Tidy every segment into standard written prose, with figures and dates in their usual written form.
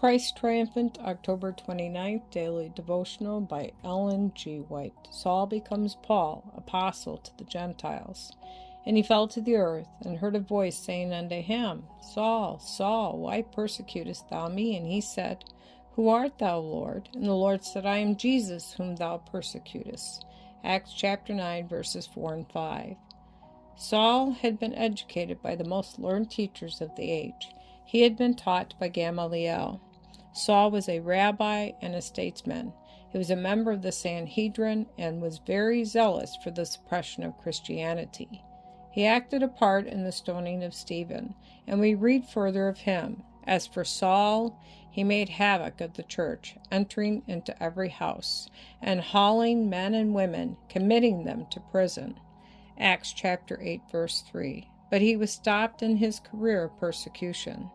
Christ Triumphant, October 29th, Daily Devotional by Ellen G. White. Saul becomes Paul, apostle to the Gentiles. And he fell to the earth, and heard a voice saying unto him, Saul, Saul, why persecutest thou me? And he said, Who art thou, Lord? And the Lord said, I am Jesus, whom thou persecutest. Acts chapter 9, verses 4 and 5. Saul had been educated by the most learned teachers of the age. He had been taught by Gamaliel. Saul was a rabbi and a statesman. He was a member of the Sanhedrin and was very zealous for the suppression of Christianity. He acted a part in the stoning of Stephen, and we read further of him. As for Saul, he made havoc of the church, entering into every house, and hauling men and women, committing them to prison. Acts chapter 8, verse 3. But he was stopped in his career of persecution.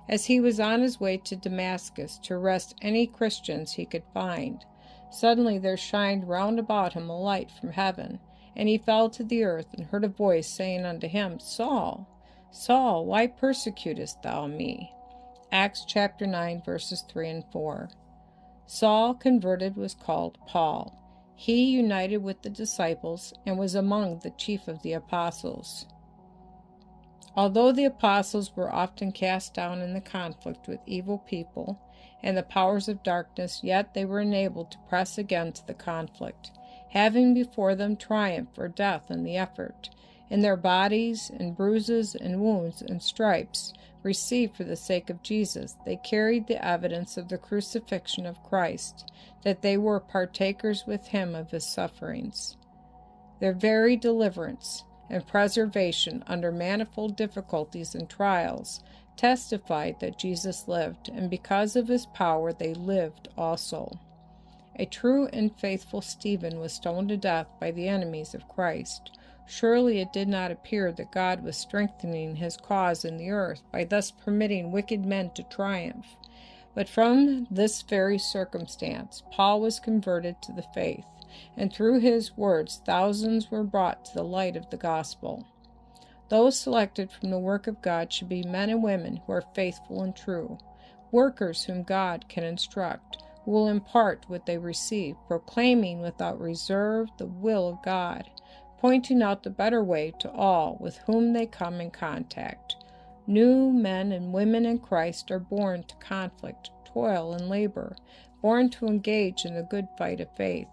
As he was on his way to Damascus to arrest any Christians he could find, suddenly there shined round about him a light from heaven, and he fell to the earth, and heard a voice saying unto him, Saul, Saul, why persecutest thou me? Acts chapter 9, verses 3 and 4. Saul, converted, was called Paul. He united with the disciples and was among the chief of the apostles. Although the apostles were often cast down in the conflict with evil people and the powers of darkness, yet they were enabled to press against the conflict, having before them triumph or death in the effort. In their bodies, and bruises and wounds and stripes received for the sake of Jesus, they carried the evidence of the crucifixion of Christ, that they were partakers with him of his sufferings. Their very deliverance and preservation under manifold difficulties and trials testified that Jesus lived, and because of his power they lived also. A true and faithful Stephen was stoned to death by the enemies of Christ. Surely it did not appear that God was strengthening his cause in the earth by thus permitting wicked men to triumph. But from this very circumstance, Paul was converted to the faith, and through his words thousands were brought to the light of the gospel. Those selected from the work of God should be men and women who are faithful and true, workers whom God can instruct, who will impart what they receive, proclaiming without reserve the will of God, pointing out the better way to all with whom they come in contact. New men and women in Christ are born to conflict, toil, and labor, born to engage in the good fight of faith.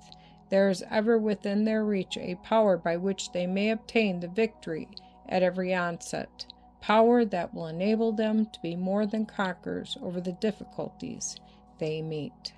There is ever within their reach a power by which they may obtain the victory at every onset, power that will enable them to be more than conquerors over the difficulties they meet.